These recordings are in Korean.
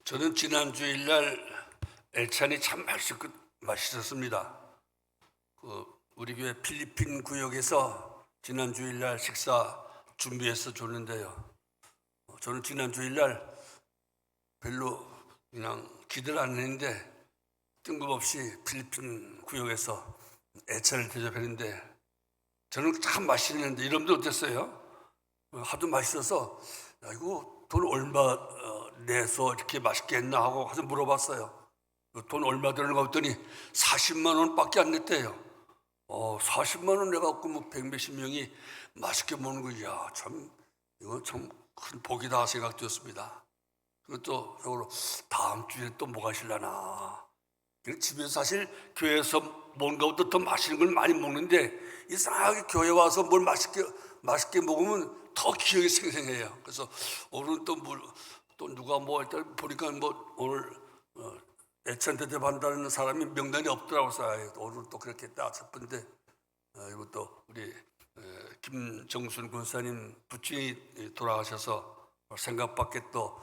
저는 지난 주일날 애찬이 참 맛있었습니다. 우리 교회 필리핀 구역에서 지난 주일날 식사 준비해서 줬는데요. 저는 지난 주일날 별로 그냥 기대를 안 했는데 뜬금없이 필리핀 구역에서 애찬을 대접했는데 저는 참 맛있는데 이름도 어땠어요? 하도 맛있어서 야, 이거 돈 얼마 내서 이렇게 맛있게 했나 하고 가서 물어봤어요. 돈 얼마 드는가 했더니 40만 원밖에 안 냈대요. 40만 원 내갖고 뭐 100몇십 명이 맛있게 먹는 거야. 참 이거 참 큰 복이다 생각되었습니다. 그리고 또 저로 다음 주에 또 뭐가 실라나. 집에서 사실 교회에서 뭔가 더 맛있는 걸 많이 먹는데 이상하게 교회 와서 뭘 맛있게 먹으면 더 기억이 생생해요. 그래서 오늘 또 누가 뭐 일단 보니까 뭐 오늘 애찬 대접한다는 사람이 명단이 없더라고 써요. 오늘 또 그렇겠다 싶은데 이것도 우리 김정순 군사님 부친이 돌아가셔서 생각 밖에 또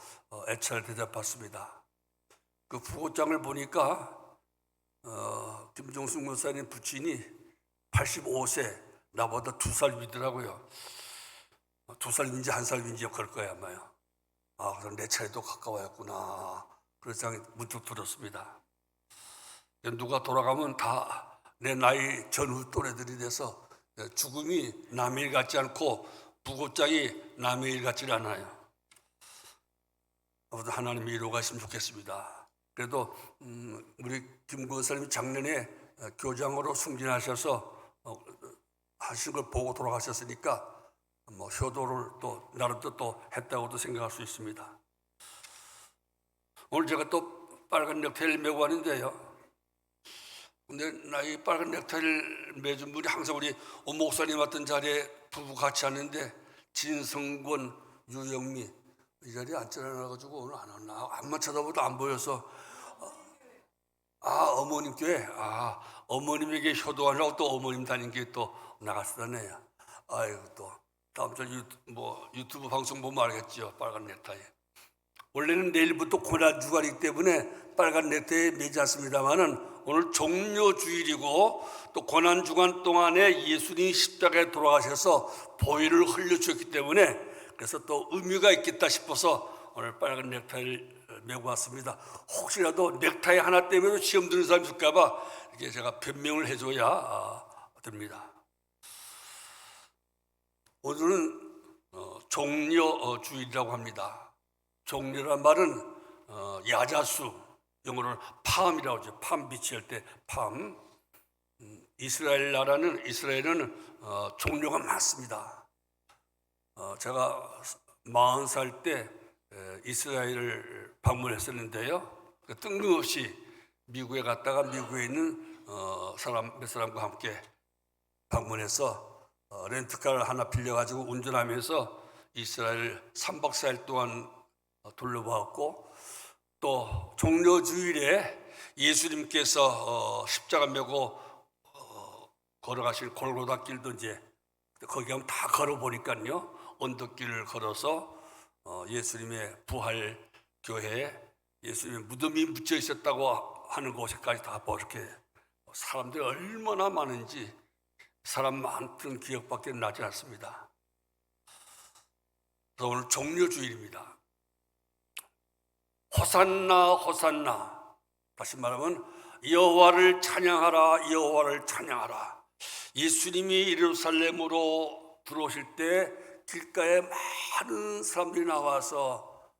애찬을 대접받습니다. 그 부고장을 보니까 김정순 군사님 부친이 85세, 나보다 2살 위더라고요. 2살 위인지 1살 위인지 그럴 거야 아마요. 그럼 내 차례도 가까워였구나. 그런 생각이 문득 들었습니다. 누가 돌아가면 다 내 나이 전후 또래들이 돼서 죽음이 남의 일 같지 않고 부고장이 남의 일 같지 않아요. 아무튼 하나님의 위로가 있으면 좋겠습니다. 그래도 우리 김 권사님이 작년에 교장으로 승진하셔서 하신 걸 보고 돌아가셨으니까 뭐 효도를 또 나름대로 또 했다고도 생각할 수 있습니다. 오늘 제가 또 빨간 넥타이를 메고 왔는데요. 근데 나 이 빨간 넥타이를 매준 분이 항상 우리 목사님 왔던 자리에 부부 같이 왔는데 진성권, 유영미 이 자리에 앉혀놔가지고 오늘 안 왔나? 앞만 쳐다보도 안 보여서 어머님 교회 어머님에게 효도하려고 또 어머님 다닌 게 또 나갔었네요. 아이고 또 다음 주 유튜브 방송 보면 알겠죠. 빨간 넥타이. 원래는 내일부터 고난 주간이기 때문에 빨간 넥타이 매지 않습니다만은 오늘 종료주일이고 또 고난 주간 동안에 예수님이 십자가에 돌아가셔서 보혈을 흘려주셨기 때문에 그래서 또 의미가 있겠다 싶어서 오늘 빨간 넥타이를 메고 왔습니다. 혹시라도 넥타이 하나 때문에 시험 드는 사람이 있을까봐 이렇게 제가 변명을 해줘야 됩니다. 오늘은 종려주일이라고 합니다. 종려란 말은 야자수, 영어로는 팜이라고 하죠. 팜 비치 할 때 팜. 이스라엘은 종려가 많습니다. 제가 40살 때 이스라엘을 방문했었는데요. 뜬금없이 미국에 갔다가 미국에 있는 몇 사람과 함께 방문해서 렌트카를 하나 빌려가지고 운전하면서 이스라엘 3박 4일 동안 둘러보았고 또 종려주일에 예수님께서 십자가 메고 걸어가실 골고다 길도 이제 거기 가면 다 걸어보니까요. 언덕길을 걸어서 예수님의 부활 교회, 예수님의 무덤이 묻혀 있었다고 하는 곳에까지 다 이렇게 사람들이 얼마나 많은지 사람 많던 기억밖에 나지 않습니다. 그래서 오늘 종려주일입니다. 호산나 호산나, 다시 말하면 여호와를 찬양하라, 여호와를 찬양하라. 예수님이 예루살렘으로 들어오실 때 길가에 많은 사람들이 나와서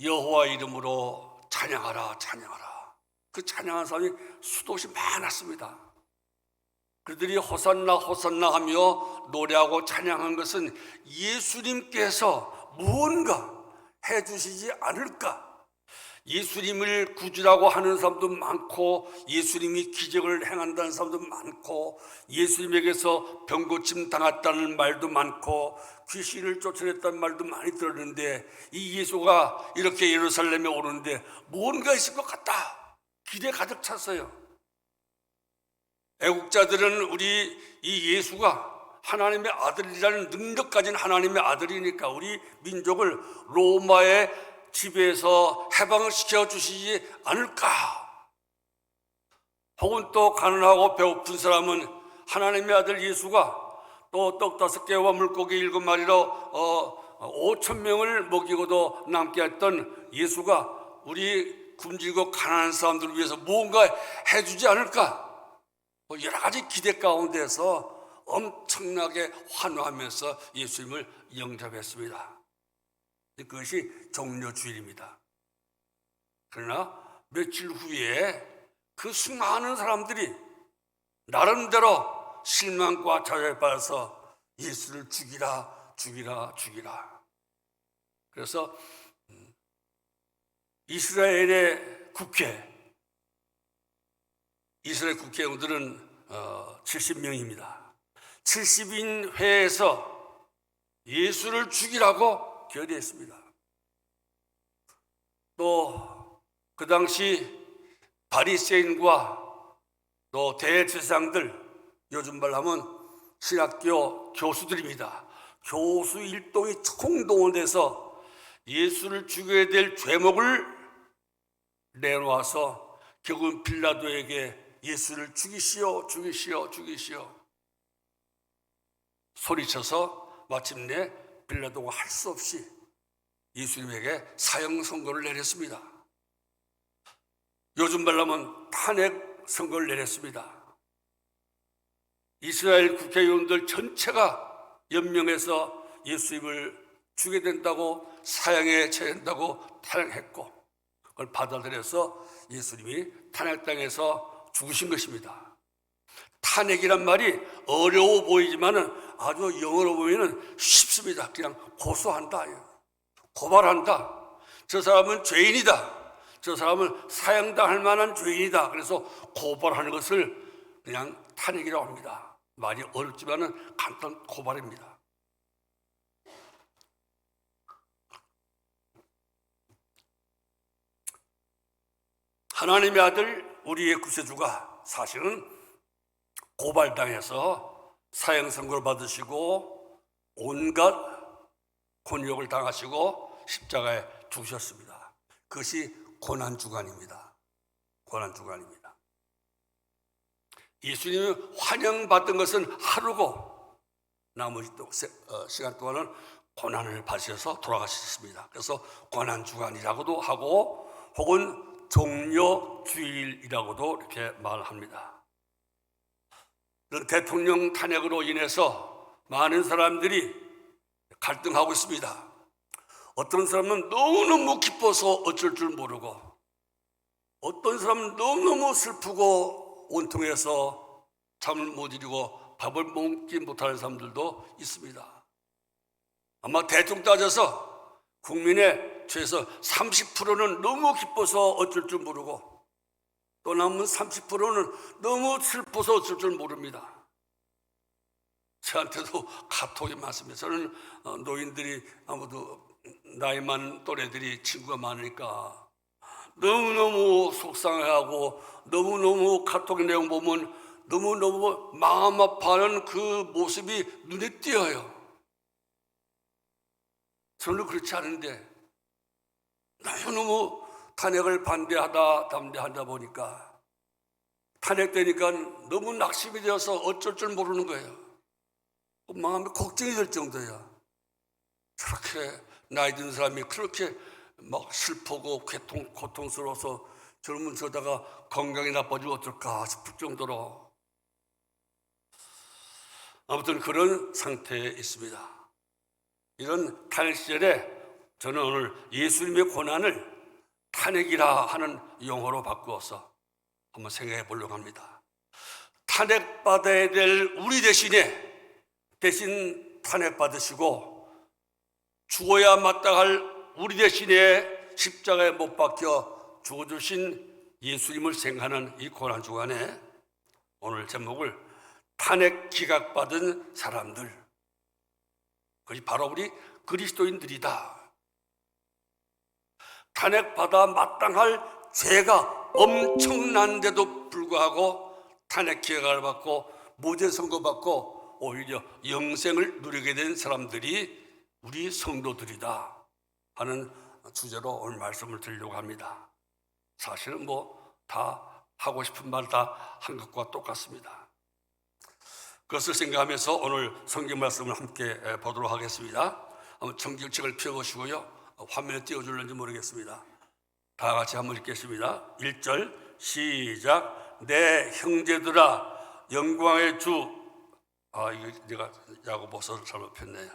여호와 이름으로 찬양하라, 찬양하라. 그 찬양하는 사람이 수도 없이 많았습니다. 그들이 호산나 호산나 하며 노래하고 찬양한 것은 예수님께서 무언가 해주시지 않을까. 예수님을 구주라고 하는 사람도 많고 예수님이 기적을 행한다는 사람도 많고 예수님에게서 병고침 당했다는 말도 많고 귀신을 쫓아냈다는 말도 많이 들었는데 이 예수가 이렇게 예루살렘에 오는데 뭔가 있을 것 같다. 기대 가득 찼어요. 애국자들은 우리 이 예수가 하나님의 아들이라는 능력 가진 하나님의 아들이니까 우리 민족을 로마의 지배에서 해방을 시켜주시지 않을까? 혹은 또 가난하고 배고픈 사람은 하나님의 아들 예수가 또 떡 5개와 물고기 7마리로 5,000명을 먹이고도 남게 했던 예수가 우리 굶주리고 가난한 사람들을 위해서 무언가 해주지 않을까? 여러 가지 기대 가운데서 엄청나게 환호하면서 예수님을 영접했습니다. 그것이 종려주일입니다. 그러나 며칠 후에 그 수많은 사람들이 나름대로 실망과 좌절에 빠져서 예수를 죽이라. 그래서 이스라엘 국회의원들은 70명입니다. 70인 회에서 예수를 죽이라고 결의했습니다. 또 그 당시 바리새인과 또 대제사장들, 요즘 말하면 신학교 교수들입니다. 교수 일동이 총동원돼서 예수를 죽여야 될 죄목을 내놓아서 결국은 빌라도에게 예수를 죽이시오 소리쳐서 마침내 빌라도가 할 수 없이 예수님에게 사형 선고를 내렸습니다. 요즘 말하면 탄핵 선고를 내렸습니다. 이스라엘 국회의원들 전체가 연명해서 예수님을 죽여야 된다고, 사형에 처해야 된다고 탄핵했고, 그걸 받아들여서 예수님이 탄핵당해서 죽으신 것입니다. 탄핵이란 말이 어려워 보이지만은 아주 영어로 보면은 쉽습니다. 그냥 고소한다, 고발한다. 저 사람은 죄인이다. 저 사람은 사형당할 만한 죄인이다. 그래서 고발하는 것을 그냥 탄핵이라고 합니다. 말이 어렵지만은 간단 고발입니다. 하나님의 아들 우리의 구세주가 사실은 고발당해서 사형 선고를 받으시고 온갖 곤욕을 당하시고 십자가에 죽으셨습니다. 그것이 고난주간입니다. 고난주간입니다. 예수님이 환영받던 것은 하루고 나머지 또 시간 동안은 고난을 받으셔서 돌아가셨습니다. 그래서 고난주간이라고도 하고 혹은 종려주일이라고도 이렇게 말합니다. 대통령 탄핵으로 인해서 많은 사람들이 갈등하고 있습니다. 어떤 사람은 너무너무 기뻐서 어쩔 줄 모르고, 어떤 사람은 너무너무 슬프고 온통해서 잠을 못 이루고 밥을 먹지 못하는 사람들도 있습니다. 아마 대충 따져서 국민의 최소 30%는 너무 기뻐서 어쩔 줄 모르고, 또 남은 30%는 너무 슬퍼서 어쩔 줄 모릅니다. 저한테도 카톡이 많습니다. 저는 노인들이 아무도 나이 많은 또래들이 친구가 많으니까 너무너무 속상해하고 너무너무 카톡 내용 보면 너무너무 마음 아파하는 그 모습이 눈에 띄어요. 저는 그렇지 않은데 너무너무 탄핵을 담대하다 보니까 탄핵되니까 너무 낙심이 되어서 어쩔 줄 모르는 거예요. 마음이 걱정이 될 정도예요. 저렇게 나이 든 사람이 그렇게 막 슬프고 고통스러워서 젊은 저다가 건강이 나빠지면 어떨까 싶을 정도로 아무튼 그런 상태에 있습니다. 이런 탄핵 시절에 저는 오늘 예수님의 고난을 탄핵이라 하는 용어로 바꾸어서 한번 생각해 보려고 합니다. 탄핵받아야 될 우리 대신 탄핵받으시고 죽어야 마땅할 우리 대신에 십자가에 못 박혀 죽어주신 예수님을 생각하는 이 고난주간에 오늘 제목을 탄핵 기각받은 사람들, 그것이 바로 우리 그리스도인들이다. 탄핵받아 마땅할 죄가 엄청난데도 불구하고 탄핵 기각을 받고 무죄 선고받고 오히려 영생을 누리게 된 사람들이 우리 성도들이다 하는 주제로 오늘 말씀을 드리려고 합니다. 사실은 다 하고 싶은 말 다 한 것과 똑같습니다. 그것을 생각하면서 오늘 성경 말씀을 함께 보도록 하겠습니다. 한번 성경책을 펴보시고요. 화면에 띄워줄는지 모르겠습니다. 다 같이 한번 읽겠습니다. 1절 시작. 내 형제들아 영광의 주. 이거 내가 야고보서를 잘못 폈네요.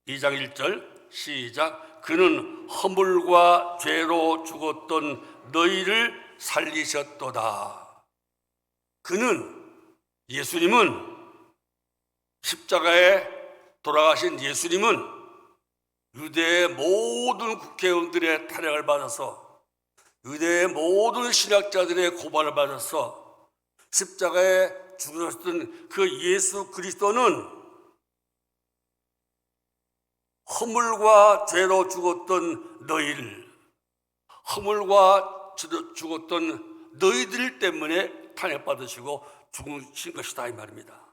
2장 1절 시작. 그는 허물과 죄로 죽었던 너희를 살리셨도다. 그는, 예수님은, 십자가에 돌아가신 예수님은 유대의 모든 국회의원들의 탄핵을 받아서, 유대의 모든 신학자들의 고발을 받아서 십자가에 죽으셨던 그 예수 그리스도는 허물과 죄로 죽었던 너희를, 허물과 죄로 죽었던 너희들 때문에 탄핵받으시고 죽으신 것이다 이 말입니다.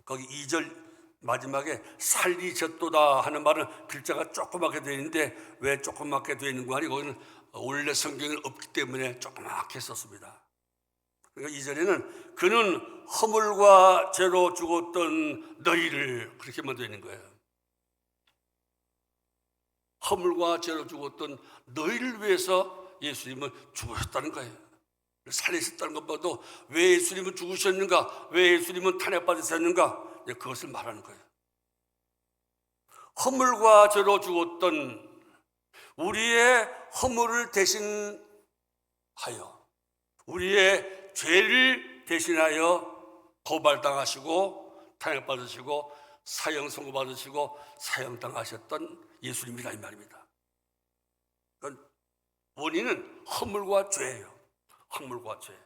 거기 2절 마지막에 살리셨도다 하는 말은 글자가 조그맣게 되어 있는데 왜 조그맣게 되어 있는 거 아니고 거기는 원래 성경은 없기 때문에 조그맣게 썼습니다. 그러니까 2절에는 그는 허물과 죄로 죽었던 너희를, 그렇게만 되어 있는 거예요. 허물과 죄로 죽었던 너희를 위해서 예수님은 죽으셨다는 거예요. 살리셨다는 것보다도 왜 예수님은 죽으셨는가, 왜 예수님은 탄핵받으셨는가, 그것을 말하는 거예요. 허물과 죄로 죽었던, 우리의 허물을 대신하여, 우리의 죄를 대신하여 고발당하시고 탄핵받으시고 사형 선고받으시고 사형당하셨던 예수님이라 이 말입니다. 그러니까 원인은 허물과 죄예요. 허물과 죄,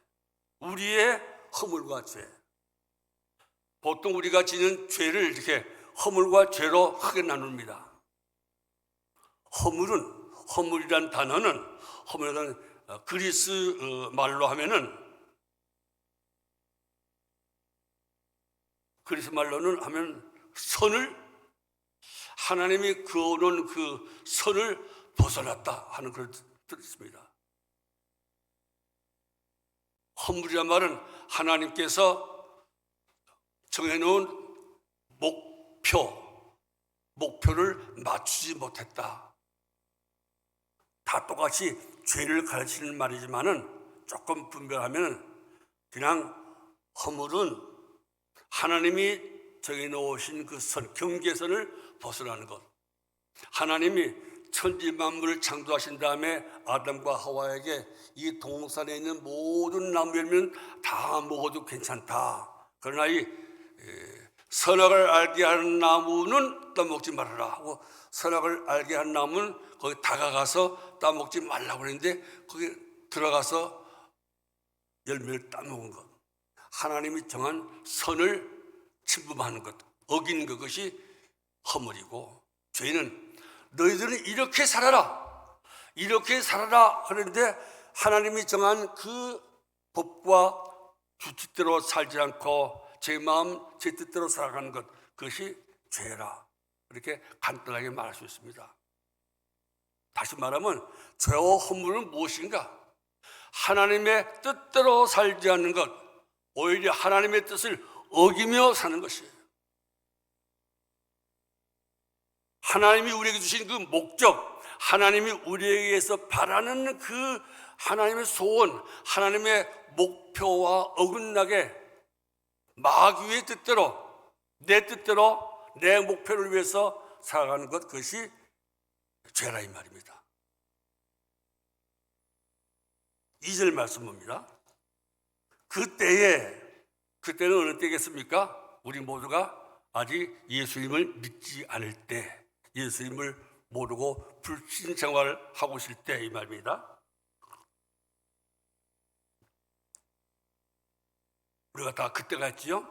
우리의 허물과 죄. 보통 우리가 지는 죄를 이렇게 허물과 죄로 크게 나눕니다. 허물이란 단어는, 허물이란 그리스 말로 하면은, 그리스 말로는 하면 선을, 하나님이 그어놓은 그 선을 벗어났다 하는 그런 뜻이 있습니다. 허물이란 말은 하나님께서 정해놓은 목표를 맞추지 못했다. 다 똑같이 죄를 가르치는 말이지만은 조금 분별하면 그냥 허물은 하나님이 정해놓으신 그 선, 경계선을 벗어나는 것. 하나님이 천지 만물을 창조하신 다음에 아담과 하와에게 이 동산에 있는 모든 나무 열매는 다 먹어도 괜찮다. 그러나 이 선악을 알게 하는 나무는 따먹지 말아라 하고, 선악을 알게 하는 나무는 거기 다가가서 따먹지 말라고 그랬는데 거기 들어가서 열매를 따먹은 것. 하나님이 정한 선을 침범하는 것, 어기는 그것이 허물이고, 죄는 너희들은 이렇게 살아라, 이렇게 살아라 하는데 하나님이 정한 그 법과 규칙대로 살지 않고 제 마음 제 뜻대로 살아가는 것, 그것이 죄라. 이렇게 간단하게 말할 수 있습니다. 다시 말하면 죄와 허물은 무엇인가? 하나님의 뜻대로 살지 않는 것, 오히려 하나님의 뜻을 어기며 사는 것이에요. 하나님이 우리에게 주신 그 목적, 하나님이 우리에게서 바라는 그 하나님의 소원, 하나님의 목표와 어긋나게 마귀의 뜻대로, 내 뜻대로 내 목표를 위해서 살아가는 것, 그것이 죄라 이 말입니다. 2절 말씀 봅니다. 그때는 어느 때겠습니까? 우리 모두가 아직 예수님을 믿지 않을 때, 예수님을 모르고 불신생활을 하고 있을 때 이 말입니다. 우리가 다 그때가 있지요.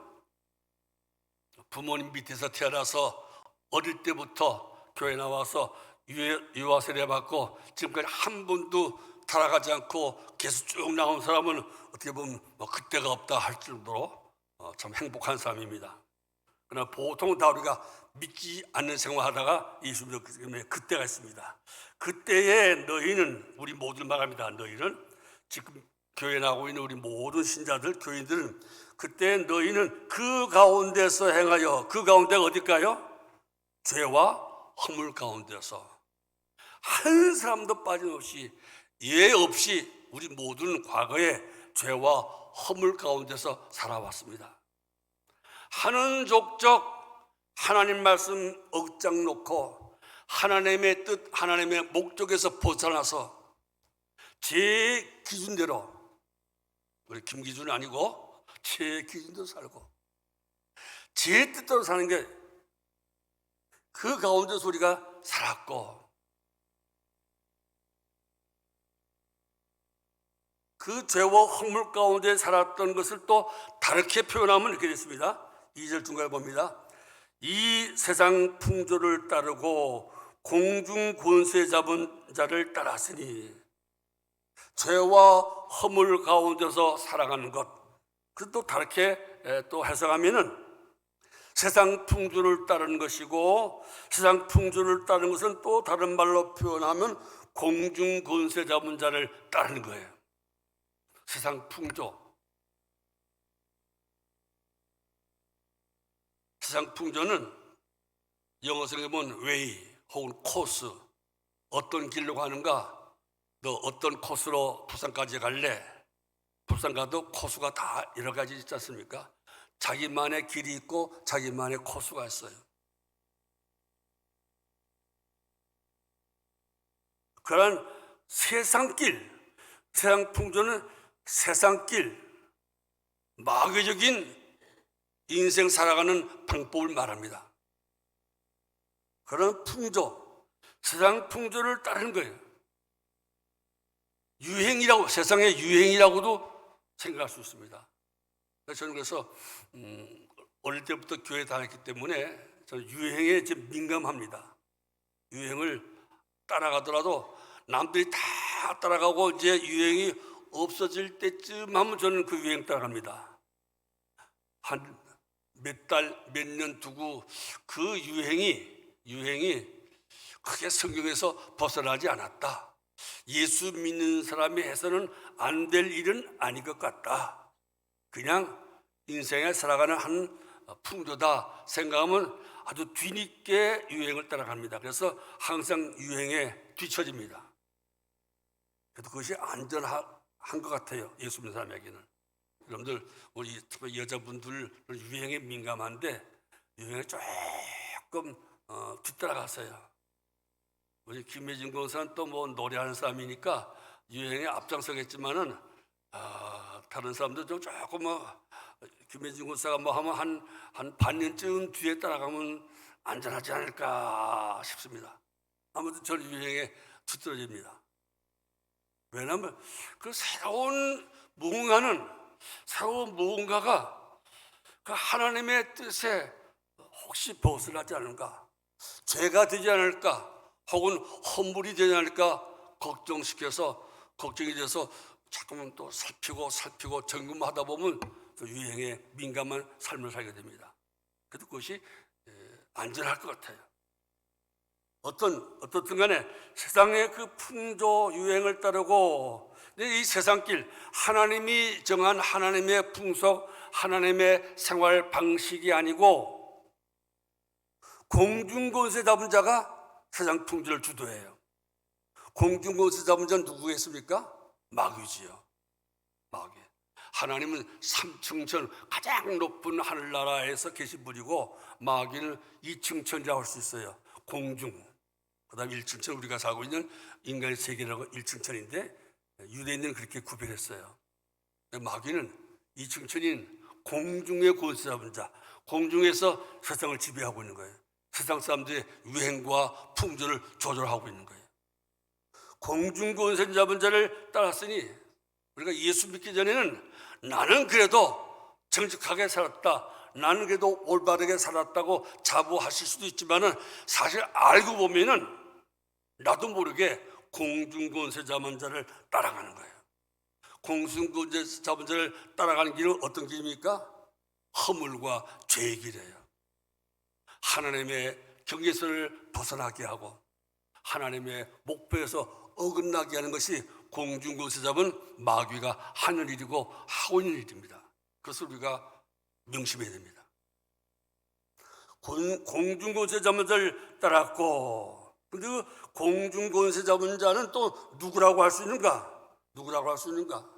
부모님 밑에서 태어나서 어릴 때부터 교회 나와서 유아 세례 받고 지금까지 한 번도 타락하지 않고 계속 쭉 나온 사람은 어떻게 보면 그때가 없다 할 정도로 참 행복한 사람입니다. 그러나 보통 다 우리가 믿지 않는 생활하다가 예수님을 그때가 있습니다. 그때에 너희는, 우리 모두를 말합니다. 너희는, 지금 교회 나오고 있는 우리 모든 신자들, 교인들은 그때 너희는 그 가운데서 행하여, 그 가운데가 어딜까요? 죄와 허물 가운데서 한 사람도 빠짐없이 예 없이 우리 모두는 과거에 죄와 허물 가운데서 살아왔습니다. 하는 족적 하나님 말씀 억장 놓고 하나님의 뜻, 하나님의 목적에서 벗어나서 제 기준대로, 우리 김기준이 아니고 제 기준대로 살고 제 뜻대로 사는 게 그 가운데서 우리가 살았고, 그 죄와 허물 가운데 살았던 것을 또 다르게 표현하면 이렇게 됐습니다. 2절 중간에 봅니다. 이 세상 풍조를 따르고 공중 권세 잡은 자를 따랐으니, 죄와 허물 가운데서 살아가는 것, 그 또 다르게 또 해석하면은 세상 풍조를 따르는 것이고, 세상 풍조를 따르는 것은 또 다른 말로 표현하면 공중 권세 잡은 자를 따르는 거예요. 세상 풍조, 세상 풍조는 영어성에 보면 way 혹은 코스, 어떤 길로 가는가, 너 어떤 코스로 부산까지 갈래? 부산 가도 코스가 다 여러 가지 있지 않습니까? 자기만의 길이 있고 자기만의 코스가 있어요. 그런 세상길, 세상 풍조는 세상길, 마귀적인 인생 살아가는 방법을 말합니다. 그런 풍조, 세상 풍조를 따르는 거예요. 유행이라고, 세상의 유행이라고도 생각할 수 있습니다. 저는 그래서 어릴 때부터 교회 다녔기 때문에 저는 유행에 좀 민감합니다. 유행을 따라가더라도 남들이 다 따라가고 이제 유행이 없어질 때쯤 하면 저는 그 유행 따라갑니다. 한 몇 달, 몇 년 두고 그 유행이 크게 성경에서 벗어나지 않았다. 예수 믿는 사람이 해서는 안 될 일은 아닌 것 같다. 그냥 인생에 살아가는 한 풍조다 생각하면 아주 뒤늦게 유행을 따라갑니다. 그래서 항상 유행에 뒤처집니다. 그래도 그것이 안전한 것 같아요. 예수 믿는 사람에게는. 여러분들, 우리 여자분들 유행에 민감한데 유행에 조금 뒤따라갔어요. 우리 김혜진 권사는 또 뭐 노래하는 사람이니까 유행에 앞장서겠지만은 다른 사람들 좀 조금 김혜진 권사가 뭐 하면 한 반년쯤 뒤에 따라가면 안전하지 않을까 싶습니다. 아무튼 저는 유행에 뒤떨어집니다. 왜냐하면 그 새로운 무언가가 그 하나님의 뜻에 혹시 벗어나지 않을까, 죄가 되지 않을까, 혹은 허물이 되지 않을까 걱정이 돼서 자꾸만 또 살피고 점검하다 보면 또 유행에 민감한 삶을 살게 됩니다. 그래도 그것이 안전할 것 같아요. 어떻든 간에 세상의 그 풍조 유행을 따르고, 이 세상길, 하나님이 정한 하나님의 풍속, 하나님의 생활 방식이 아니고 공중권세 잡은 자가 세상 풍조를 주도해요. 공중권세 잡은 자는 누구겠습니까? 마귀지요. 마귀. 하나님은 삼층천, 가장 높은 하늘나라에서 계신 분이고, 마귀는 이층천이라고 할 수 있어요. 공중. 그 다음에 1층천, 우리가 살고 있는 인간의 세계라고 1층천인데 유대인들은 그렇게 구별했어요. 마귀는 2층천인 공중의 권세 잡은 자, 공중에서 세상을 지배하고 있는 거예요. 세상 사람들의 유행과 풍조를 조절하고 있는 거예요. 공중 권세 잡은 자를 따랐으니, 우리가 예수 믿기 전에는 나는 그래도 정직하게 살았다, 나는 그래도 올바르게 살았다고 자부하실 수도 있지만은 사실 알고 보면은 나도 모르게 공중권세 잡은 자를 따라가는 거예요. 공중권세 잡은 자를 따라가는 길은 어떤 길입니까? 허물과 죄의 길이에요. 하나님의 경계선을 벗어나게 하고 하나님의 목표에서 어긋나게 하는 것이 공중권세 잡은 마귀가 하는 일이고 하고 있는 일입니다. 그것을 우리가 명심해야 됩니다. 공중권세 잡은 자를 따랐고, 근데 그 공중권세 잡은 자는 또 누구라고 할 수 있는가? 누구라고 할 수 있는가?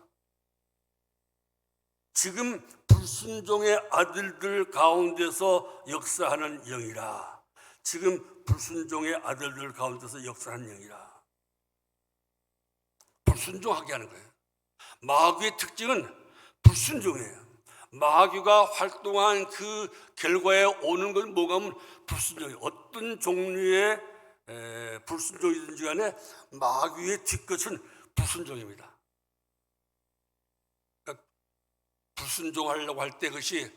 지금 불순종의 아들들 가운데서 역사하는 영이라. 지금 불순종의 아들들 가운데서 역사하는 영이라. 불순종하게 하는 거예요. 마귀의 특징은 불순종이에요. 마귀가 활동한 그 결과에 오는 건 뭐가 하면 불순종이에요. 어떤 종류의 불순종이든지 간에 마귀의 뒤끝은 불순종입니다. 그러니까 불순종하려고 할 때 그것이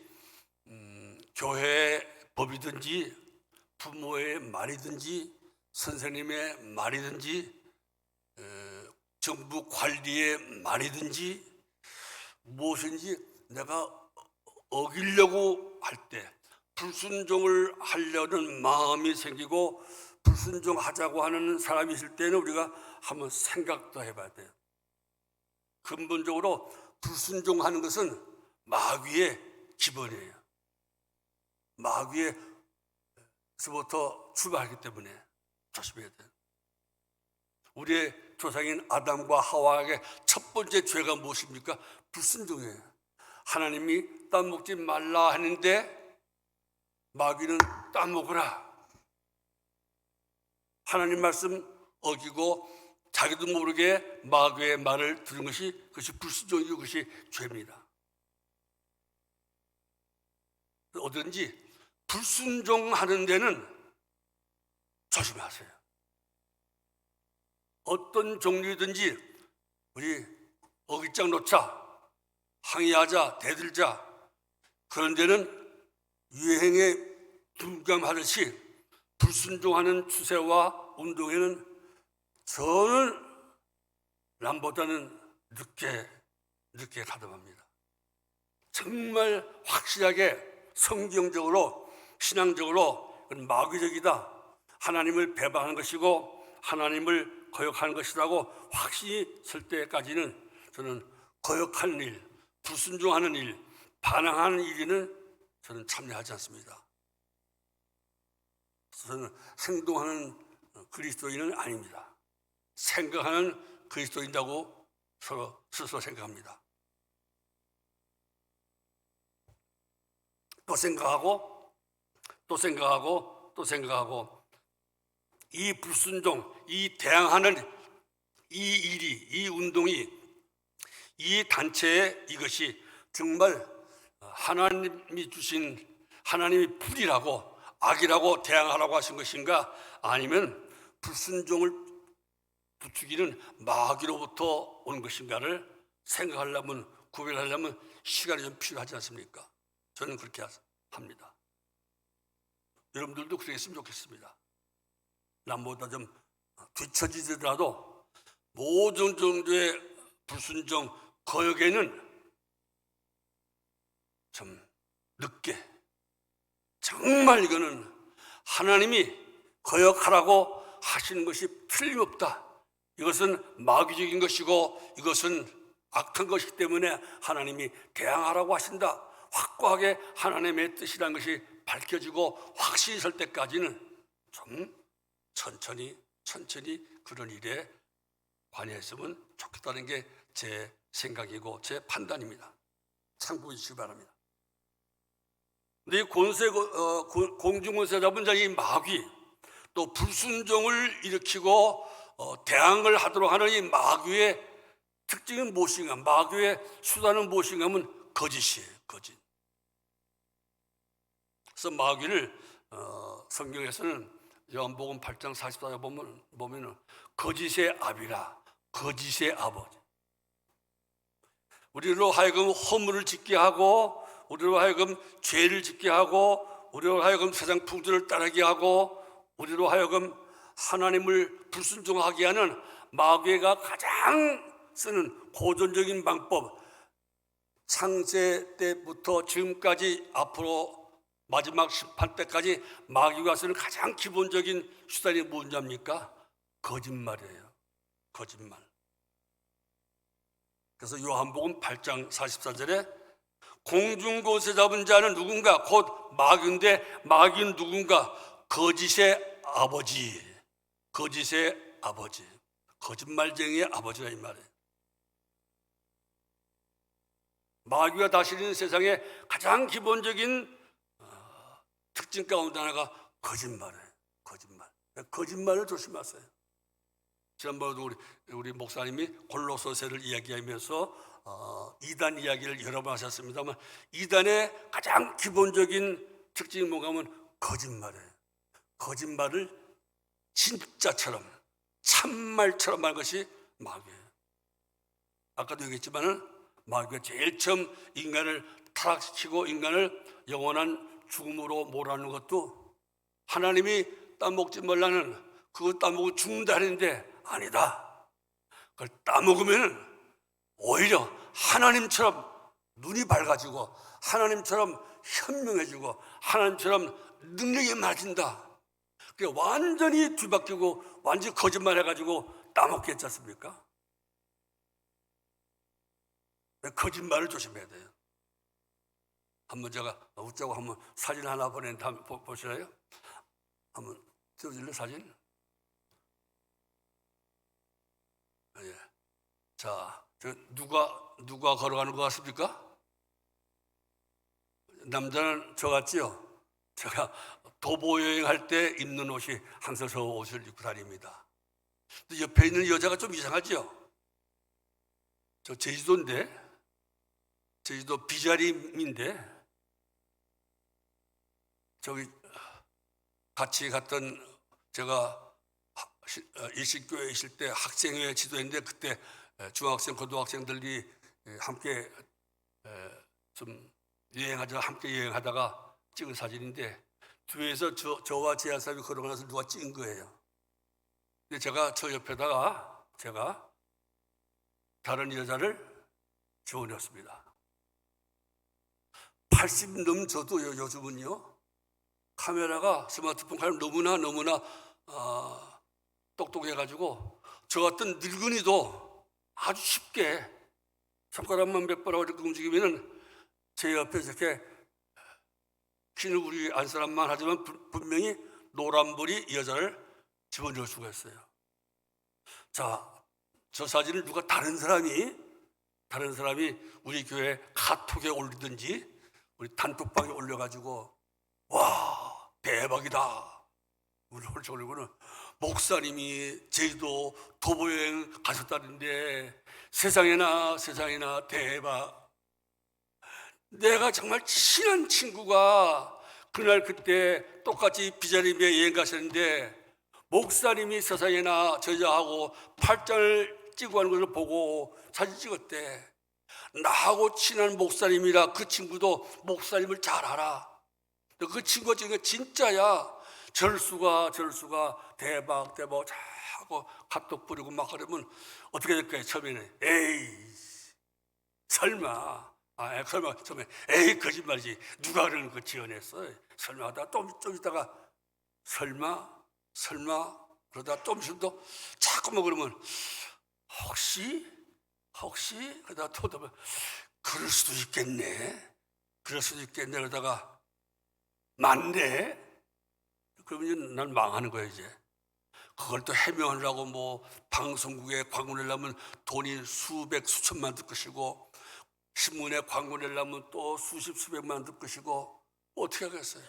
교회의 법이든지 부모의 말이든지 선생님의 말이든지 정부 관리의 말이든지 무엇인지 내가 어기려고 할 때 불순종을 하려는 마음이 생기고 불순종하자고 하는 사람이 있을 때는 우리가 한번 생각도 해봐야 돼요. 근본적으로 불순종하는 것은 마귀의 기본이에요. 마귀에서부터 출발하기 때문에 조심해야 돼요. 우리의 조상인 아담과 하와에게 첫 번째 죄가 무엇입니까? 불순종이에요. 하나님이 땅 먹지 말라 하는데 마귀는 땅 먹으라. 하나님 말씀 어기고 자기도 모르게 마귀의 말을 들은 것이 그것이 불순종이고 그것이 죄입니다. 어든지 불순종하는 데는 조심하세요. 어떤 종류든지 우리 어깃장 놓자, 항의하자, 대들자 그런 데는 유행에 둔감하듯이 불순종하는 추세와 운동에는 저는 남보다는 늦게 가담합니다. 정말 확실하게 성경적으로 신앙적으로 마귀적이다, 하나님을 배반하는 것이고 하나님을 거역하는 것이라고 확신이 설 때까지는 저는 거역하는 일, 불순종하는 일, 반항하는 일에는 저는 참여하지 않습니다. 저는 행동하는 그리스도인은 아닙니다. 생각하는 그리스도인이라고 스스로 생각합니다. 또 생각하고 또 생각하고 또 생각하고 이 불순종, 이 대항하는 이 일이, 이 운동이, 이 단체의 이것이 정말 하나님이 주신 하나님이 불이라고 악이라고 대항하라고 하신 것인가, 아니면 불순종을 부추기는 마귀로부터 온 것인가를 생각하려면, 구별하려면 시간이 좀 필요하지 않습니까? 저는 그렇게 합니다. 여러분들도 그러겠으면 좋겠습니다. 남보다 좀 뒤처지더라도 모든 정도의 불순종, 거역에는 좀 늦게, 정말 이거는 하나님이 거역하라고 하시는 것이 틀림없다. 이것은 마귀적인 것이고 이것은 악한 것이기 때문에 하나님이 대항하라고 하신다. 확고하게 하나님의 뜻이라는 것이 밝혀지고 확신이 설 때까지는 좀 천천히 그런 일에 관여했으면 좋겠다는 게 제 생각이고 제 판단입니다. 참고해 주시기 바랍니다. 근데 이 공중권세 잡은 자의 마귀, 또 불순종을 일으키고 대항을 하도록 하는 이 마귀의 특징은 무엇인가? 마귀의 수단은 무엇인가 하면 거짓이에요. 거짓. 그래서 마귀를 성경에서는 요한복음 8장 44절 보면 거짓의 아비라, 거짓의 아버지. 우리로 하여금 허물을 짓게 하고, 우리로 하여금 죄를 짓게 하고, 우리로 하여금 세상 풍조를 따르게 하고, 우리로 하여금 하나님을 불순종하게 하는 마귀가 가장 쓰는 고전적인 방법, 창세 때부터 지금까지 앞으로 마지막 심판 때까지 마귀가 쓰는 가장 기본적인 수단이 뭔지 압니까? 거짓말이에요. 거짓말. 그래서 요한복음 8장 44절에 공중곳에 잡은 자는 누군가? 곧 마귀인데 마귀는 누군가? 거짓의 아버지. 거짓의 아버지. 거짓말쟁이의 아버지라 이 말이에요. 마귀가 다스리는 세상의 가장 기본적인 특징 가운데 하나가 거짓말이에요. 거짓말. 거짓말을 조심하세요. 지난번에도 우리 목사님이 골로새서를 이야기하면서 이단 이야기를 여러 번 하셨습니다만 이단의 가장 기본적인 특징이 뭔가 하면 거짓말이에요. 거짓말을 진짜처럼 참말처럼 말 것이 마귀예요. 아까도 얘기했지만은 마귀가 제일 처음 인간을 타락시키고 인간을 영원한 죽음으로 몰아넣는 것도 하나님이 따먹지 말라는 그거 따먹으면 죽는다 하는데 아니다. 그걸 따먹으면 오히려 하나님처럼 눈이 밝아지고 하나님처럼 현명해지고 하나님처럼 능력이 많아진다. 그게 완전히 뒤바뀌고 완전히 거짓말 해가지고 따먹겠지 않습니까? 거짓말을 조심해야 돼요. 한번 제가 웃자고 한번 사진 하나 보냈는데 한번 보실래요? 한번 띄워줄래 사진? 예. 자, 누가 걸어가는 것 같습니까? 남자는 저 같지요? 제가 도보 여행할 때 입는 옷이 항상 저 옷을 입고 다닙니다. 근데 옆에 있는 여자가 좀 이상하죠? 저 제주도인데, 제주도 비자림인데, 저기 같이 갔던 제가 일신교회에 있을 때 학생회 지도했는데 그때 중학생, 고등학생들이 함께 좀 여행하자 함께 여행하다가 찍은 사진인데 뒤에서 저와 제 아사람이 걸어가면서 누가 찍은 거예요. 근데 제가 저 옆에다가 제가 다른 여자를 집어넣었습니다. 80 넘은 저도 요즘은요 카메라가 스마트폰 카메라 너무나 똑똑해가지고 저 같은 늙은이도 아주 쉽게 손가락만 몇 번 이렇게 움직이면은 제 옆에 이렇게 키는 우리 안 사람만 하지만 분명히 노란머리 여자를 집어넣을 수가 있어요. 자, 저 사진을 누가 다른 사람이 우리 교회 카톡에 올리든지 우리 단톡방에 올려가지고 와 대박이다. 우리 올리고는 목사님이 제주도 도보여행 가셨다는데 세상에나 대박. 내가 정말 친한 친구가 그날 그때 똑같이 비자림에 여행 가셨는데 목사님이 세상에나 저자하고 팔짱을 찍고 하는 것을 보고 사진 찍었대. 나하고 친한 목사님이라 그 친구도 목사님을 잘 알아. 그 친구가 지금 진짜야. 절수가 대박 자고 카톡 뿌리고 막 그러면 어떻게 될까요? 처음에는 에이 설마 처음에 에이 거짓말이지 누가 그러는 거 지어냈어 설마 하다가 좀 있다가 설마 그러다 좀 있으면 또 자꾸만 그러면 혹시 그러다가 또 보면 그럴 수도 있겠네 그러다가 맞네 그러면 난 망하는 거야 이제. 그걸 또 해명하려고 뭐 방송국에 광고 내려면 돈이 수천만 들 것이고 신문에 광고 내려면 또 수백만 들 것이고 어떻게 하겠어요?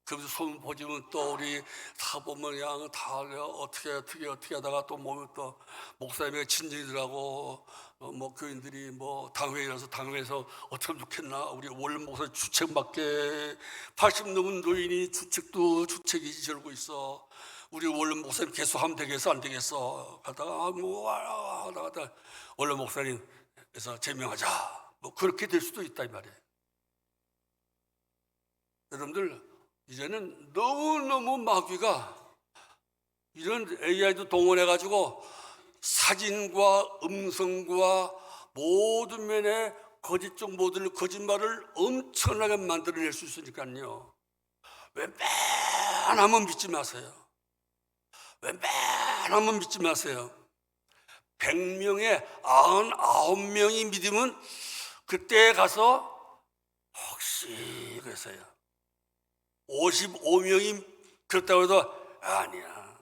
그러면서 소문 보지면 또 우리 다 보면 그냥 다 어떻게 하다가 또 보면 또 목사님의 친정이더라고 뭐 교인들이 뭐 당회에서 어떻게 하면 좋겠나 우리 원래 목사 주책밖에 80 넘은 노인이 주책이 저러고 있어 우리 원래 목사님 계속 하면 되겠어 안 되겠어 하다가 하다가 원래 목사님에서 제명하자 뭐 그렇게 될 수도 있다 이 말이에요. 여러분들 이제는 너무너무 마귀가 이런 AI도 동원해가지고 사진과 음성과 모든 면에 거짓 정보들, 거짓말을 엄청나게 만들어낼 수 있으니까요. 웬만하면 믿지 마세요. 웬만하면 믿지 마세요. 100명에 99명이 믿으면 그때 가서 혹시 그래서요. 55명이 그렇다고 해도 아니야.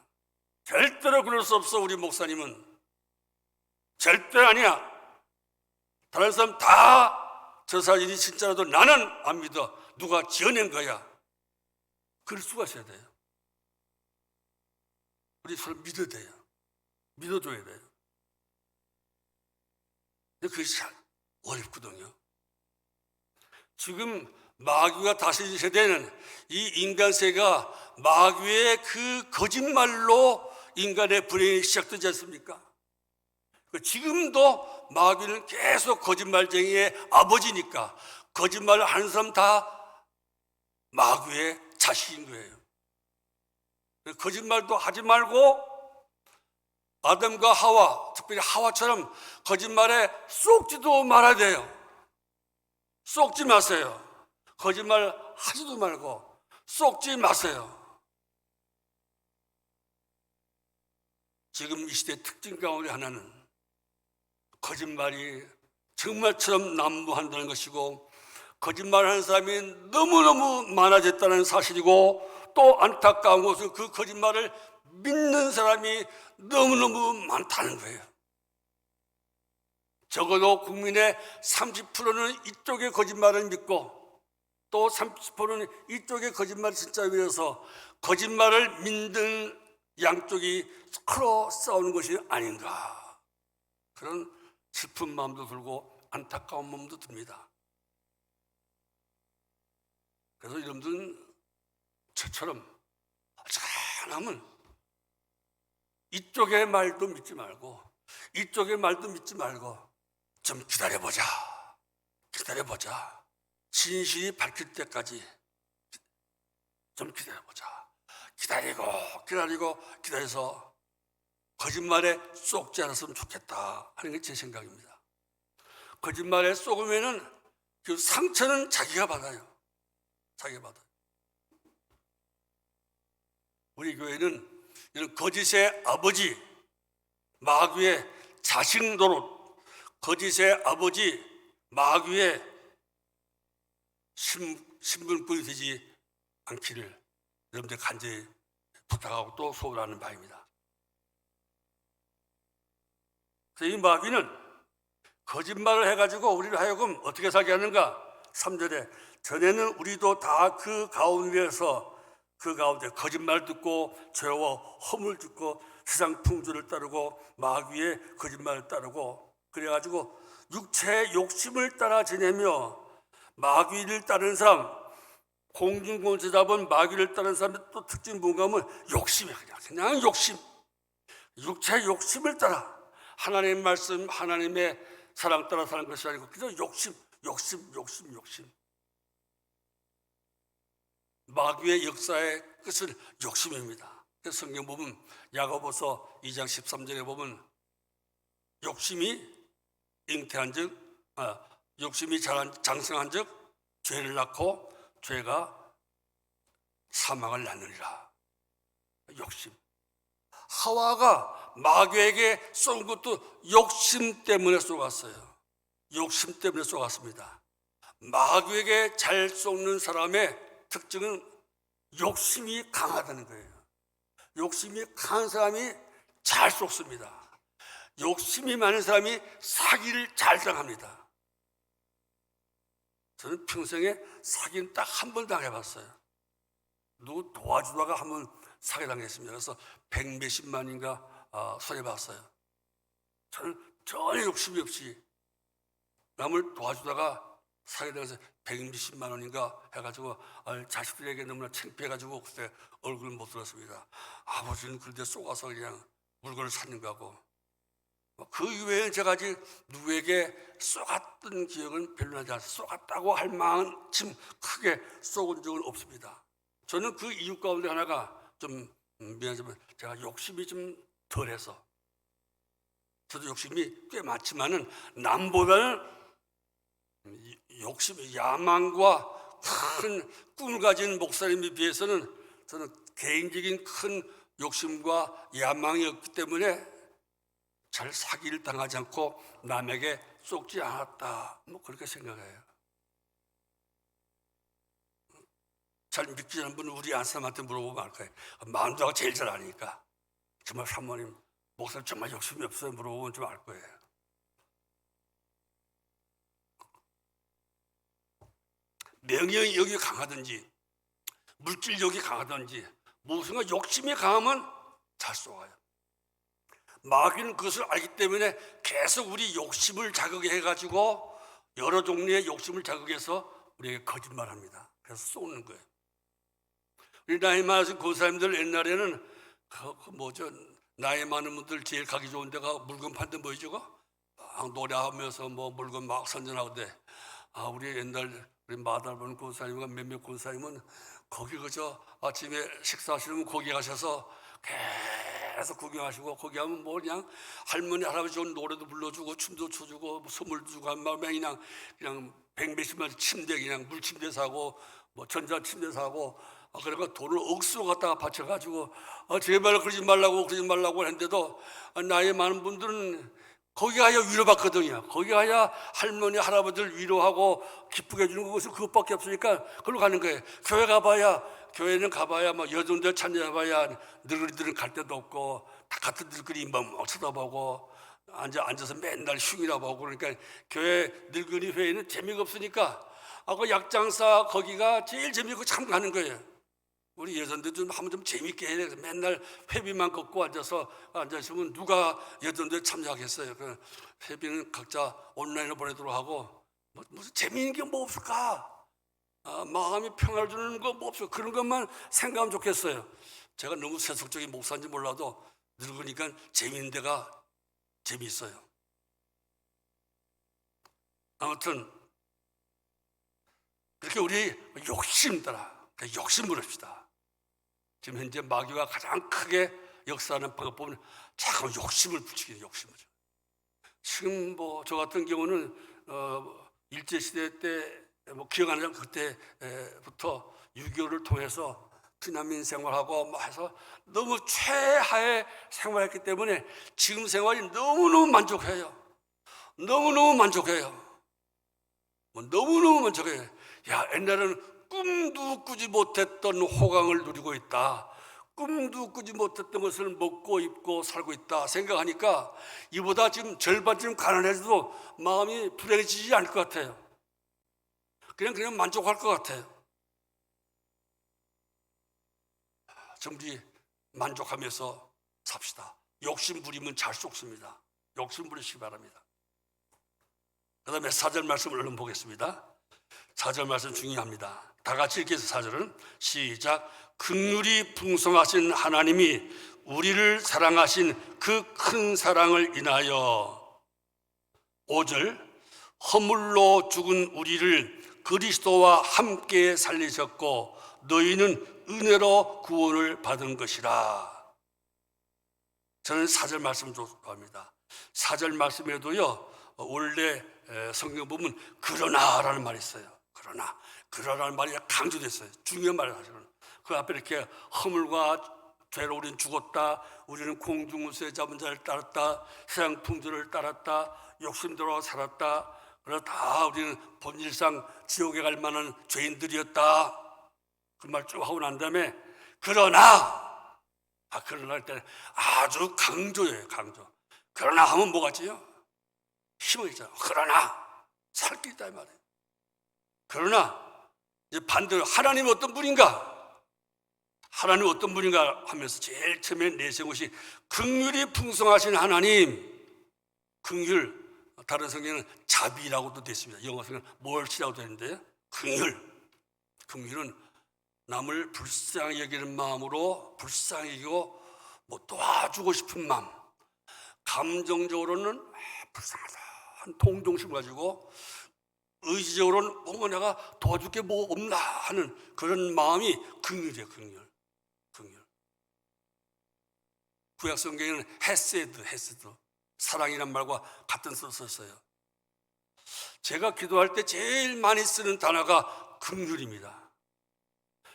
절대로 그럴 수 없어. 우리 목사님은 절대 아니야. 다른 사람 다 저 사진이 진짜라도 나는 안 믿어. 누가 지어낸 거야. 그럴 수가 있어야 돼요. 우리 서로 믿어야 돼요. 믿어줘야 돼요. 근데 그것이 잘 어렵거든요. 지금 마귀가 다스리는 세대는 이 인간세가 마귀의 그 거짓말로 인간의 불행이 시작되지 않습니까? 지금도 마귀는 계속 거짓말쟁이의 아버지니까 거짓말을 하는 사람 다 마귀의 자식인 거예요. 거짓말도 하지 말고 아담과 하와, 특별히 하와처럼 거짓말에 쏙지도 말아야 돼요. 쏙지 마세요. 거짓말 하지도 말고 쏙지 마세요. 지금 이 시대의 특징 가운데 하나는 거짓말이 정말처럼 난무한다는 것이고 거짓말하는 사람이 너무너무 많아졌다는 사실이고 또 안타까운 것은 그 거짓말을 믿는 사람이 너무너무 많다는 거예요. 적어도 국민의 30%는 이쪽의 거짓말을 믿고 또 30%는 이쪽의 거짓말을 진짜 믿어서 거짓말을 믿는 양쪽이 서로 싸우는 것이 아닌가, 그런 슬픈 마음도 들고 안타까운 마음도 듭니다. 그래서 여러분들은 저처럼 어지간하면 이쪽의 말도 믿지 말고 이쪽의 말도 믿지 말고 좀 기다려보자. 진실이 밝힐 때까지 좀 기다려보자. 기다려서 거짓말에 쏙지 않았으면 좋겠다 하는 게 제 생각입니다. 거짓말에 쏙으면은 그 상처는 자기가 받아요. 우리 교회는 이런 거짓의 아버지, 마귀의 자식 노릇, 거짓의 아버지, 마귀의 신분꾼이 되지 않기를 여러분들 간절히 부탁하고 또 소원하는 바입니다. 그래서 이 마귀는 거짓말을 해가지고 우리를 하여금 어떻게 살게 하는가? 3절에 전에는 우리도 다 그 가운데에서 그 가운데 거짓말 듣고 죄와 허물 듣고 세상 풍조를 따르고 마귀의 거짓말을 따르고 그래가지고 육체의 욕심을 따라 지내며 마귀를 따르는 사람, 공중권세 잡은 마귀를 따르는 사람의 또 특징 뭔가 하면 욕심이에요. 그냥 욕심. 육체의 욕심을 따라 하나님의 말씀, 하나님의 사랑 따라 사는 것이 아니고 그저 욕심. 마귀의 역사의 끝은 욕심입니다. 그래서 성경 보면 야고보서 2장 13절에 보면 욕심이 욕심이 장성한 즉 죄를 낳고 죄가 사망을 낳느니라. 욕심. 하와가 마귀에게 쏜 것도 욕심 때문에 쏘았어요. 욕심 때문에 쏘았습니다. 마귀에게 잘 쏘는 사람의 특징은 욕심이 강하다는 거예요. 욕심이 강한 사람이 잘 쏘습니다. 욕심이 많은 사람이 사기를 잘 당합니다. 저는 평생에 사기는 딱 한 번 당해봤어요. 누구 도와주다가 한 번 사기당했습니다. 그래서 100몇십만인가 손해봤어요. 저는 전혀 욕심이 없이 남을 도와주다가 사기당해서 100몇십만 원인가 해가지고 자식들에게 너무나 창피해가지고 그때 얼굴을 못 들었습니다. 아버지는 그런데 쏘아서 그냥 물건을 샀는가 하고. 그 이외에는 제가 아직 누구에게 쏘았던 기억은 별로 나지 않아요. 쏘았다고 할 만큼 크게 쏘은 적은 없습니다. 저는 그 이유 가운데 하나가 좀 미안하지만 제가 욕심이 좀 덜해서, 저도 욕심이 꽤 많지만은 남보다는 욕심, 야망과 큰 꿈을 가진 목사님에 비해서는 저는 개인적인 큰 욕심과 야망이 없기 때문에 잘 사기를 당하지 않고 남에게 속지 않았다. 뭐 그렇게 생각해요. 잘 믿지 않는 분은 우리 안사람한테 물어보면 알 거예요. 마음도가 제일 잘 아니까. 정말 사모님, 목사님 정말 욕심이 없어요? 물어보면 좀 알 거예요. 명예욕이 강하든지 물질욕이 강하든지 무엇인가 욕심이 강하면 잘 속아요. 마귀는 그것을 알기 때문에 계속 우리 욕심을 자극해가지고 여러 종류의 욕심을 자극해서 우리에게 거짓말합니다. 그래서 쏘는 거예요. 우리 나이 많으신 고사님들 옛날에는 나이 많은 분들 제일 가기 좋은 데가 물건 판데 뭐죠? 막 노래하면서 뭐 물건 막 선전하는데 우리 옛날 우리 마달본 고사님과 몇몇 고사님은 거기 그저 아침에 식사하시면 거기 가셔서 계속 구경하시고 거기 하면 뭐 그냥 할머니 할아버지 좋은 노래도 불러주고 춤도 춰주고 뭐 선물도 주고 한 마음에 그냥 백몇십만 침대 그냥 물침대 사고 뭐 전자침대 사고 그러니까 돈을 억수로 갖다가 바쳐가지고 제발 그러지 말라고 했는데도 나이 많은 분들은 거기 가야 위로받거든요. 거기 가야 할머니 할아버지를 위로하고 기쁘게 해주는 것은 그것밖에 없으니까 그걸로 가는 거예요. 교회는 가봐야 뭐 여정들 찾아봐야 늙은이들은 갈 데도 없고 다 같은 늙은이 뭐 쳐다보고 앉아서 맨날 흉이나 보고 그러니까 교회 늙은이 회의는 재미가 없으니까 그 약장사 거기가 제일 재미있고 참 가는 거예요. 우리 여전들 좀 한번 좀 재밌게 해야 돼. 맨날 회비만 걷고 앉아있으면 누가 여전들 참여하겠어요. 그 회비는 각자 온라인으로 보내도록 하고 무슨 재미있는 게 뭐 없을까? 마음이 평화를 주는 거 뭐 없어. 그런 것만 생각하면 좋겠어요. 제가 너무 세속적인 목사인지 몰라도 늙으니까 재미있는 데가 재미있어요. 아무튼 그렇게 우리 욕심 따라 욕심 부릅시다. 지금 현재 마귀가 가장 크게 역사하는 방법 보면 자꾸 욕심을 붙이게 욕심을. 지금 뭐 저 같은 경우는 일제 시대 때 뭐 기억하는 그때부터 6.25를 통해서 피난민 생활하고 뭐 해서 너무 최하의 생활했기 때문에 지금 생활이 너무너무 만족해요. 너무너무 만족해요. 너무너무 만족해요. 야, 옛날에는 꿈도 꾸지 못했던 호강을 누리고 있다. 꿈도 꾸지 못했던 것을 먹고 입고 살고 있다 생각하니까 이보다 지금 절반쯤 가난해져도 마음이 불행해지지 않을 것 같아요. 그냥 만족할 것 같아요. 좀 우리 만족하면서 삽시다. 욕심 부리면 잘 속습니다. 욕심 부리시기 바랍니다. 그 다음에 4절 말씀을 얼른 보겠습니다. 4절 말씀 중요합니다. 다 같이 읽겠습니다. 4절은 시작. 긍휼이 풍성하신 하나님이 우리를 사랑하신 그 큰 사랑을 인하여 5절 허물로 죽은 우리를 그리스도와 함께 살리셨고 너희는 은혜로 구원을 받은 것이라. 저는 4절 말씀 좋아합니다. 4절 말씀에도요 원래 성경 보면 그러나라는 말이 있어요. 그러나라는 말이 강조됐어요. 중요한 말을 하죠. 그 앞에 이렇게 허물과 죄로 우리는 죽었다. 우리는 공중무수에 잡은 자를 따랐다. 세상 풍조를 따랐다. 욕심대로 살았다. 그러나 다 우리는 본질상 지옥에 갈 만한 죄인들이었다. 그 말 쭉 하고 난 다음에 그러나 할 때는 아주 강조예요. 강조. 그러나 하면 뭐가지요? 힘이 있잖아. 그러나 살 게 있다 이 말이에요. 그러나 이제 반대로 하나님은 어떤 분인가? 하나님 어떤 분인가 하면서 제일 처음에 내세운 것이 긍휼이 풍성하신 하나님. 긍휼, 다른 성경은 자비라고도 되어 있습니다. 영어 성경은 멀시라고 되어 있는데 긍휼은 남을 불쌍히 여기는 마음으로 불쌍히 여기고 뭐 도와주고 싶은 마음, 감정적으로는 불쌍하다 한 동정심을 가지고 의지적으로는 뭔가 내가 도와줄 게 뭐 없나 하는 그런 마음이 긍휼이에요. 긍휼. 구약 성경에는 헤세드 사랑이란 말과 같은 뜻을 썼어요. 제가 기도할 때 제일 많이 쓰는 단어가 긍휼입니다.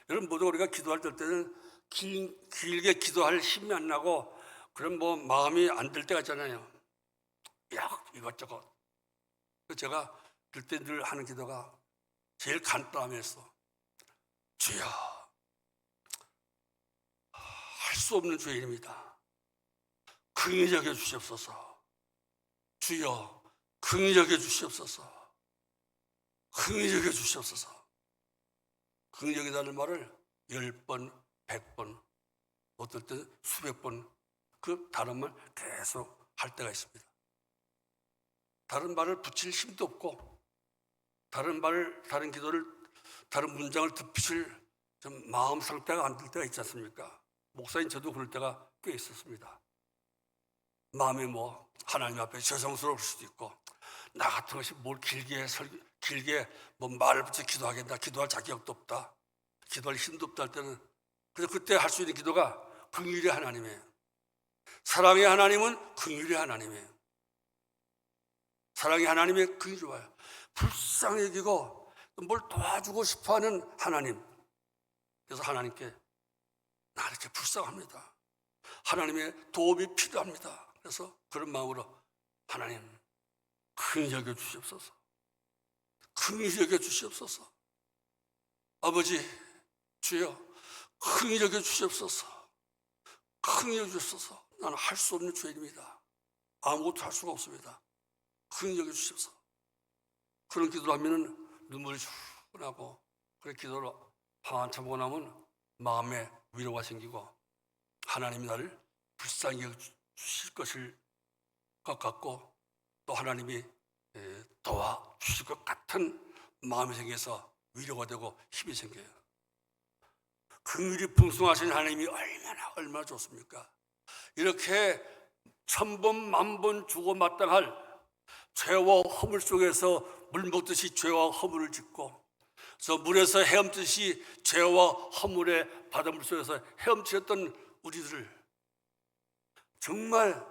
여러분 모두 우리가 기도할 때는 길게 기도할 힘이 안 나고 그런 뭐 마음이 안 들 때가 있잖아요. 야, 이것저것. 제가 그때 늘 하는 기도가 제일 간단하면서 주여, 할 수 없는 죄인입니다. 긍휼히 여겨 주시옵소서. 주여, 긍휼히 여겨 주시옵소서. 긍휼히 여겨 주시옵소서. 긍휼히 여기다는 말을 10번, 100번, 어떨 때 수백 번 그 다른 말 계속 할 때가 있습니다. 다른 말을 붙일 힘도 없고 다른 기도를, 다른 문장을 덧붙일 좀 마음 상태가 안 들 때가 있지 않습니까? 목사님 저도 그럴 때가 꽤 있었습니다. 마음에 뭐 하나님 앞에 죄송스러울 수도 있고 나 같은 것이 뭘 길게 뭐 말을 붙여 기도하겠다, 기도할 자격도 없다, 기도할 힘도 없다 할 때는 그래서 그때 할 수 있는 기도가 긍휼의 하나님이에요. 사랑의 하나님은 긍휼의 하나님이에요. 사랑의 하나님의 긍휼이 좋아요. 불쌍히 여기고 뭘 도와주고 싶어하는 하나님. 그래서 하나님께 나 이렇게 불쌍합니다. 하나님의 도움이 필요합니다. 그래서 그런 마음으로 하나님 긍휼히 여겨 주시옵소서. 긍휼히 여겨 주시옵소서. 아버지 주여 긍휼히 여겨 주시옵소서. 긍휼히 여겨 주시옵소서. 나는 할 수 없는 죄인입니다. 아무것도 할 수가 없습니다. 긍휼히 여겨 주시옵소서. 그런 기도를 하면 눈물이 쭉 나고 그런 기도를 한참 보고 나면 마음에 위로가 생기고 하나님이 나를 불쌍히 여겨주실 것 같고 또 하나님이 도와주실 것 같은 마음이 생겨서 위로가 되고 힘이 생겨요. 긍휼이 풍성하신 하나님이 얼마나 좋습니까? 이렇게 1000번 만번 주고 마땅할 죄와 허물 속에서 물 먹듯이 죄와 허물을 짓고 저 물에서 헤엄듯이 죄와 허물의 바닷물 속에서 헤엄치었던 우리들을 정말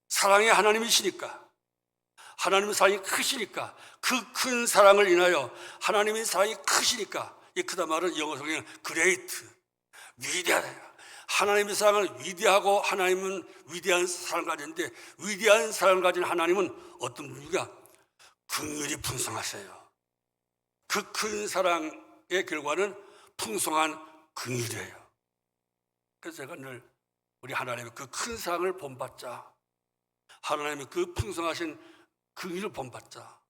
사랑의 하나님이시니까, 하나님의 사랑이 크시니까, 그 큰 사랑을 인하여 하나님의 사랑이 크시니까, 이 크다 말은 영어 성경은 great, 위대하다. 하나님의 사랑은 위대하고 하나님은 위대한 사랑을 가졌는데 위대한 사랑을 가진 하나님은 어떤 분이가 긍휼이 풍성하세요. 그 큰 사랑의 결과는 풍성한 긍휼이에요. 그래서 제가 늘 우리 하나님의 그 큰 사랑을 본받자, 하나님의 그 풍성하신 긍휼을 본받자.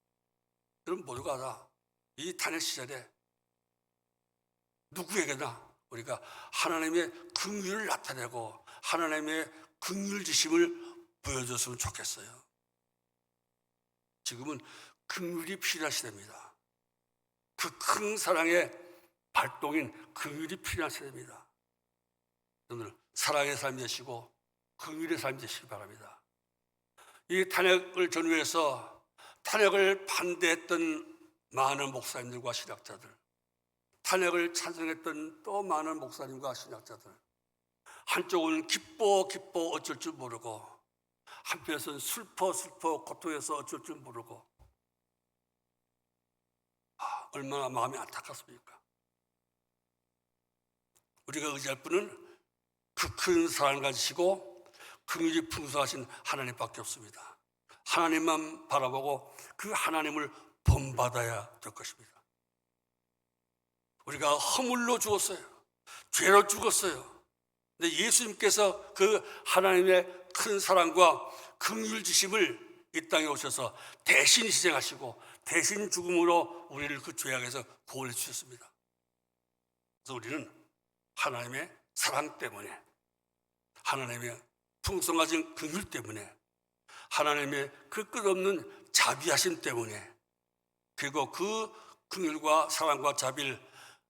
여러분 모두가 다 이 탄핵 시절에 누구에게나 우리가 하나님의 긍휼을 나타내고 하나님의 긍휼지심을 보여줬으면 좋겠어요. 지금은 긍휼이 필요한 시대입니다. 그 큰 사랑의 발동인 긍휼이 필요한 시대입니다. 오늘 사랑의 삶이 되시고 긍휼의 삶이 되시기 바랍니다. 이 탄핵을 전후해서 탄핵을 반대했던 많은 목사님들과 신학자들, 탄핵을 찬성했던 또 많은 목사님과 신학자들, 한쪽은 기뻐 어쩔 줄 모르고 한편에서는 슬퍼 고통해서 어쩔 줄 모르고 얼마나 마음이 안타깝습니까? 우리가 의지할 분은 그 큰 사랑을 가지시고 긍휼이 풍성하신 하나님밖에 없습니다. 하나님만 바라보고 그 하나님을 본받아야 될 것입니다. 우리가 허물로 죽었어요. 죄로 죽었어요. 근데 예수님께서 그 하나님의 큰 사랑과 긍휼지심을 이 땅에 오셔서 대신 희생하시고 대신 죽음으로 우리를 그 죄악에서 구원해 주셨습니다. 그래서 우리는 하나님의 사랑 때문에, 하나님의 풍성하신 긍휼 때문에, 하나님의 그 끝없는 자비하심 때문에, 그리고 그 긍휼과 사랑과 자비를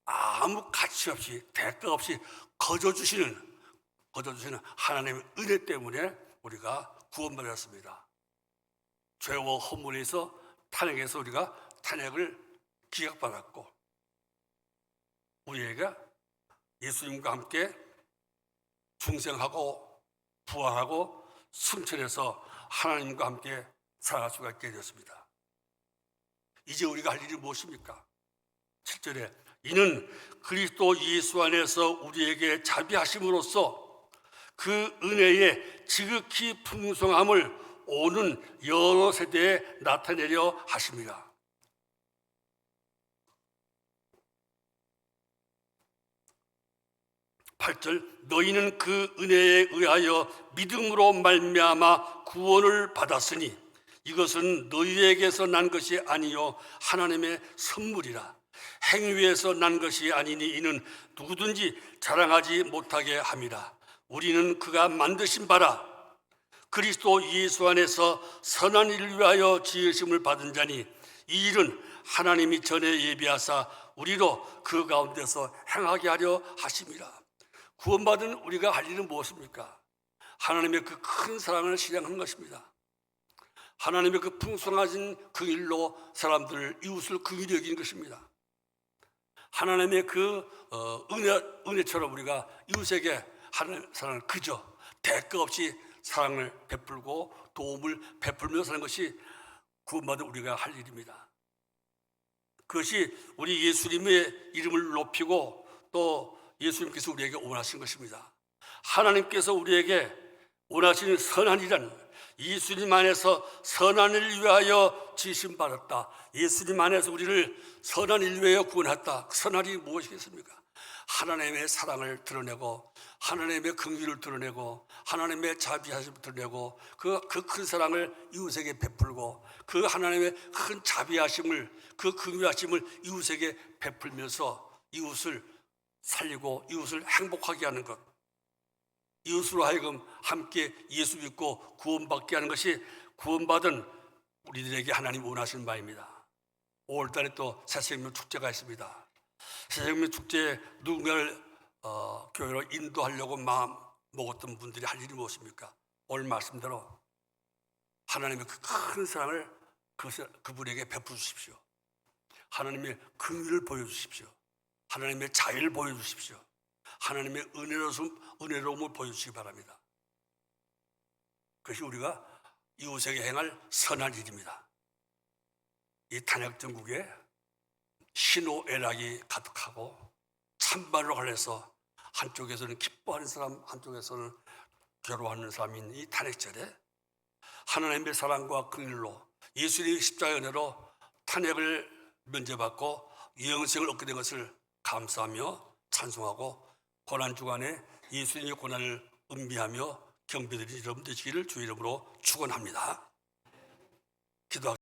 아무 가치 없이 대가 없이 거저주시는 하나님의 은혜 때문에 우리가 구원받았습니다. 죄와 허물에서 탄핵에서 우리가 탄핵을 기각받았고 우리에게 예수님과 함께 중생하고 부활하고 승천해서 하나님과 함께 살아갈 수가 있게 되었습니다. 이제 우리가 할 일이 무엇입니까? 7절에 이는 그리스도 예수 안에서 우리에게 자비하심으로써 그 은혜의 지극히 풍성함을 오는 여러 세대에 나타내려 하심이라. 8절 너희는 그 은혜에 의하여 믿음으로 말미암아 구원을 받았으니 이것은 너희에게서 난 것이 아니요 하나님의 선물이라. 행위에서 난 것이 아니니 이는 누구든지 자랑하지 못하게 함이라. 우리는 그가 만드신 바라 그리스도 예수 안에서 선한 일을 위하여 지으심을 받은 자니 이 일은 하나님이 전에 예비하사 우리로 그 가운데서 행하게 하려 하심이라. 구원받은 우리가 할 일은 무엇입니까? 하나님의 그 큰 사랑을 실행하는 것입니다. 하나님의 그 풍성하신 그 일로 사람들을 이웃을 긍휼히 여기는 것입니다. 하나님의 그 은혜처럼 우리가 이웃에게 하는 사랑을 그저 대가 없이 사랑을 베풀고 도움을 베풀며 사는 것이 구원받은 우리가 할 일입니다. 그것이 우리 예수님의 이름을 높이고 또 예수님께서 우리에게 원하신 것입니다. 하나님께서 우리에게 원하시는 선한 일은 예수님 안에서 선한 일을 위하여 지으심 받았다. 예수님 안에서 우리를 선한 일을 위하여 구원했다. 선한 일이 무엇이겠습니까? 하나님의 사랑을 드러내고 하나님의 긍휼을 드러내고 하나님의 자비하심을 드러내고 그 큰 사랑을 이웃에게 베풀고 그 하나님의 큰 자비하심을 그 긍휼하심을 이웃에게 베풀면서 이웃을 살리고 이웃을 행복하게 하는 것, 이웃으로 하여금 함께 예수 믿고 구원받게 하는 것이 구원받은 우리들에게 하나님 원하시는 바입니다. 5월달에 또 새생명 축제가 있습니다. 새생명 축제에 누군가를 교회로 인도하려고 마음 먹었던 분들이 할 일이 무엇입니까? 오늘 말씀대로 하나님의 그 큰 사랑을 그분에게 베풀어 주십시오. 하나님의 긍휼을 보여주십시오. 하나님의 자유를 보여주십시오. 하나님의 은혜로움을 보여주시기 바랍니다. 그것이 우리가 이웃에게 행할 선한 일입니다. 이 탄핵전국에 신호애락이 가득하고 찬반으로 갈려서 한쪽에서는 기뻐하는 사람, 한쪽에서는 괴로워하는 사람인 이 탄핵절에 하나님의 사랑과 긍휼로 예수님의 십자가의 은혜로 탄핵을 면제받고 영생을 얻게 된 것을 감사하며 찬송하고 고난주간에 예수님의 고난을 음미하며 경배드리는 여러분 되시기를 주의 이름으로 축원합니다. 기도하겠습니다.